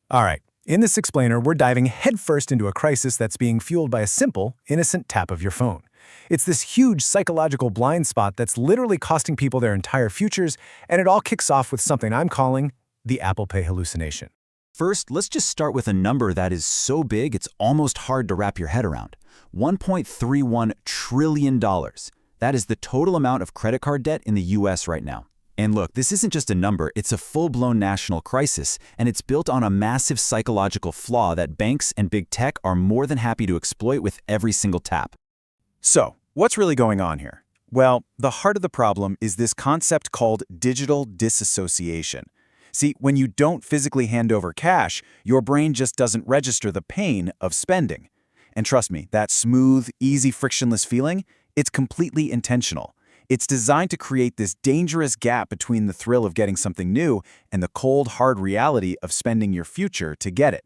All right, in this explainer, we're diving headfirst into a crisis that's being fueled by a simple, innocent tap of your phone. It's this huge psychological blind spot that's literally costing people their entire futures, and it all kicks off with something I'm calling the Apple Pay hallucination. First, let's just start with a number that is so big it's almost hard to wrap your head around. $1.31 trillion. That is the total amount of credit card debt in the US right now. And look, this isn't just a number, it's a full-blown national crisis, and it's built on a massive psychological flaw that banks and big tech are more than happy to exploit with every single tap. So, what's really going on here? Well, the heart of the problem is this concept called digital disassociation. See, when you don't physically hand over cash, your brain just doesn't register the pain of spending. And trust me, that smooth, easy, frictionless feeling, it's completely intentional. It's designed to create this dangerous gap between the thrill of getting something new and the cold, hard reality of spending your future to get it.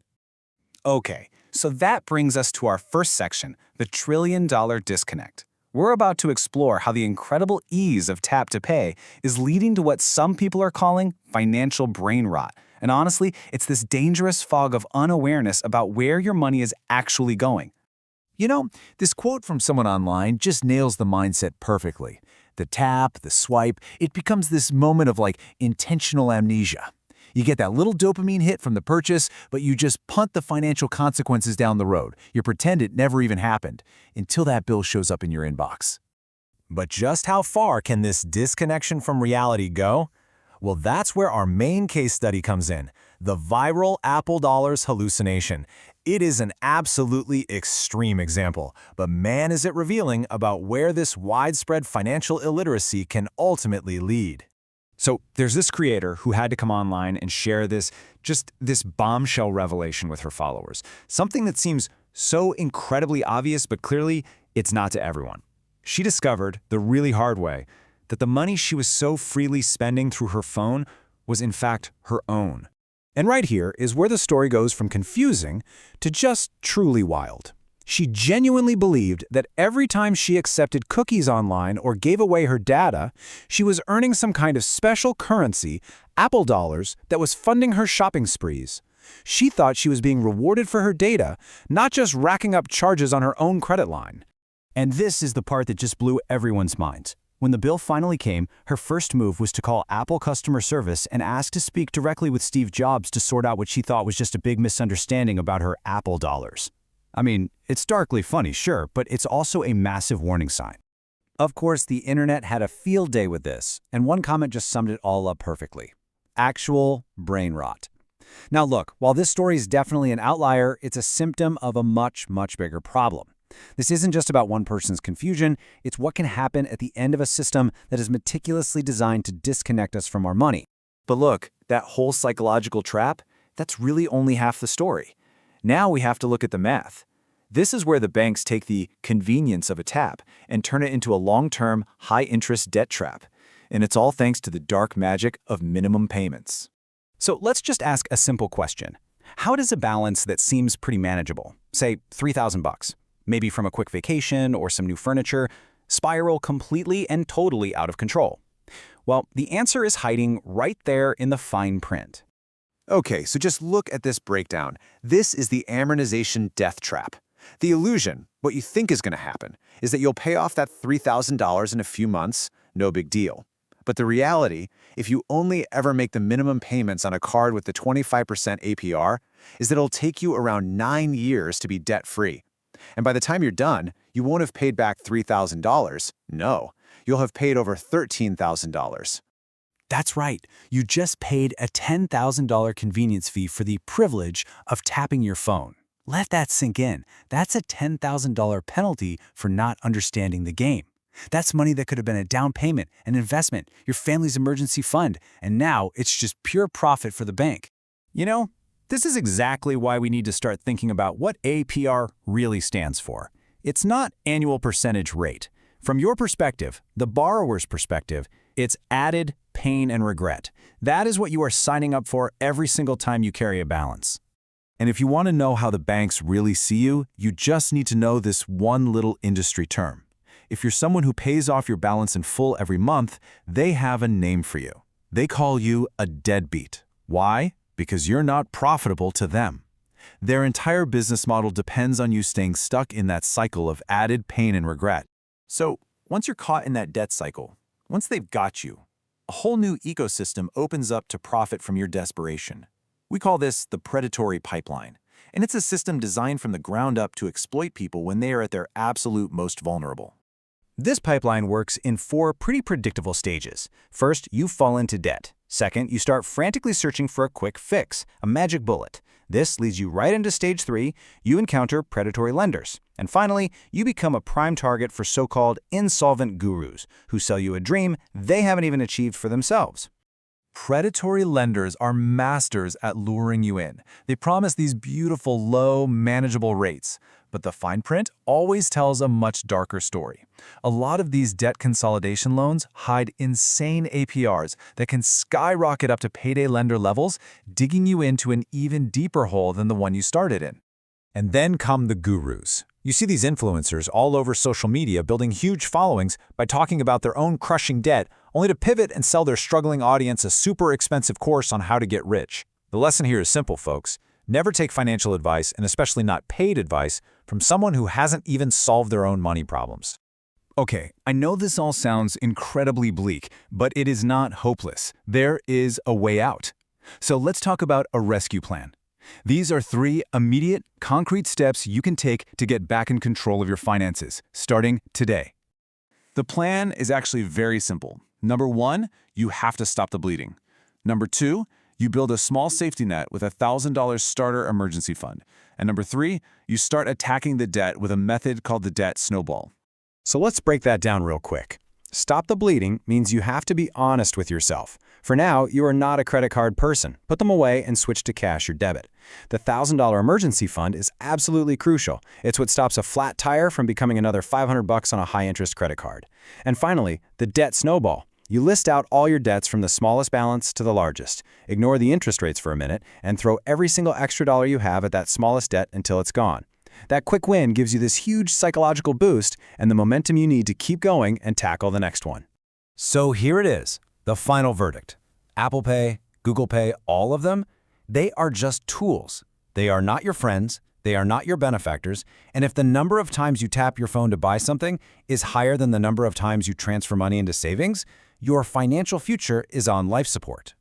Okay, so that brings us to our first section, the trillion-dollar disconnect. We're about to explore how the incredible ease of tap to pay is leading to what some people are calling financial brain rot. And honestly, it's this dangerous fog of unawareness about where your money is actually going. You know, this quote from someone online just nails the mindset perfectly. The tap, the swipe, it becomes this moment of intentional amnesia. You get that little dopamine hit from the purchase, but you just punt the financial consequences down the road. You pretend it never even happened until that bill shows up in your inbox. But just how far can this disconnection from reality go? Well, that's where our main case study comes in, the viral Apple dollars hallucination. It is an absolutely extreme example, but man is it revealing about where this widespread financial illiteracy can ultimately lead. So there's this creator who had to come online and share this bombshell revelation with her followers. Something that seems so incredibly obvious, but clearly it's not to everyone. She discovered, the really hard way, that the money she was so freely spending through her phone was in fact her own. And right here is where the story goes from confusing to just truly wild. She genuinely believed that every time she accepted cookies online or gave away her data, she was earning some kind of special currency, Apple dollars, that was funding her shopping sprees. She thought she was being rewarded for her data, not just racking up charges on her own credit line. And this is the part that just blew everyone's minds. When the bill finally came, her first move was to call Apple customer service and ask to speak directly with Steve Jobs to sort out what she thought was just a big misunderstanding about her Apple dollars. I mean, it's darkly funny, sure, but it's also a massive warning sign. Of course, the internet had a field day with this, and one comment just summed it all up perfectly. Actual brain rot. Now look, while this story is definitely an outlier, it's a symptom of a much, much bigger problem. This isn't just about one person's confusion, it's what can happen at the end of a system that is meticulously designed to disconnect us from our money. But look, that whole psychological trap, that's really only half the story. Now we have to look at the math. This is where the banks take the convenience of a tap and turn it into a long-term, high-interest debt trap. And it's all thanks to the dark magic of minimum payments. So let's just ask a simple question. How does a balance that seems pretty manageable, say $3,000, maybe from a quick vacation or some new furniture, spiral completely and totally out of control? Well, the answer is hiding right there in the fine print. Okay, so just look at this breakdown. This is the amortization death trap. The illusion, what you think is going to happen, is that you'll pay off that $3,000 in a few months, no big deal. But the reality, if you only ever make the minimum payments on a card with the 25% APR, is that it'll take you around 9 years to be debt-free. And by the time you're done, you won't have paid back $3,000. No, you'll have paid over $13,000. That's right. You just paid a $10,000 convenience fee for the privilege of tapping your phone. Let that sink in. That's a $10,000 penalty for not understanding the game. That's money that could have been a down payment, an investment, your family's emergency fund, and now it's just pure profit for the bank. You know, this is exactly why we need to start thinking about what APR really stands for. It's not annual percentage rate. From your perspective, the borrower's perspective, it's added pain and regret. That is what you are signing up for every single time you carry a balance. And if you want to know how the banks really see you, you just need to know this one little industry term. If you're someone who pays off your balance in full every month, they have a name for you. They call you a deadbeat. Why? because you're not profitable to them. Their entire business model depends on you staying stuck in that cycle of added pain and regret. So, once you're caught in that debt cycle, once they've got you, a whole new ecosystem opens up to profit from your desperation. We call this the predatory pipeline, and it's a system designed from the ground up to exploit people when they are at their absolute most vulnerable. This pipeline works in 4 pretty predictable stages. First, you fall into debt. Second, you start frantically searching for a quick fix, a magic bullet. This leads you right into stage 3, you encounter predatory lenders. And finally, you become a prime target for so-called insolvent gurus, who sell you a dream they haven't even achieved for themselves. Predatory lenders are masters at luring you in. They promise these beautiful, low, manageable rates. But the fine print always tells a much darker story. A lot of these debt consolidation loans hide insane APRs that can skyrocket up to payday lender levels, digging you into an even deeper hole than the one you started in. And then come the gurus. You see these influencers all over social media building huge followings by talking about their own crushing debt, only to pivot and sell their struggling audience a super expensive course on how to get rich. The lesson here is simple, folks. Never take financial advice, and especially not paid advice, from someone who hasn't even solved their own money problems. Okay, I know this all sounds incredibly bleak, but it is not hopeless. There is a way out. So let's talk about a rescue plan. These are 3 immediate, concrete steps you can take to get back in control of your finances, starting today. The plan is actually very simple. Number 1, you have to stop the bleeding. Number 2, you build a small safety net with a $1,000 starter emergency fund. And number 3, you start attacking the debt with a method called the debt snowball. So let's break that down real quick. Stop the bleeding means you have to be honest with yourself. For now, you are not a credit card person. Put them away and switch to cash or debit. The $1,000 emergency fund is absolutely crucial. It's what stops a flat tire from becoming another $500 on a high-interest credit card. And finally, the debt snowball. You list out all your debts from the smallest balance to the largest. Ignore the interest rates for a minute and throw every single extra dollar you have at that smallest debt until it's gone. That quick win gives you this huge psychological boost and the momentum you need to keep going and tackle the next one. So here it is, the final verdict. Apple Pay, Google Pay, all of them, they are just tools. They are not your friends, they are not your benefactors, and if the number of times you tap your phone to buy something is higher than the number of times you transfer money into savings, your financial future is on life support.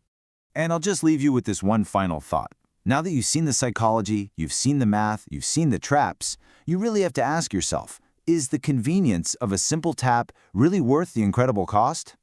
And I'll just leave you with this one final thought. Now that you've seen the psychology, you've seen the math, you've seen the traps, you really have to ask yourself, is the convenience of a simple tap really worth the incredible cost?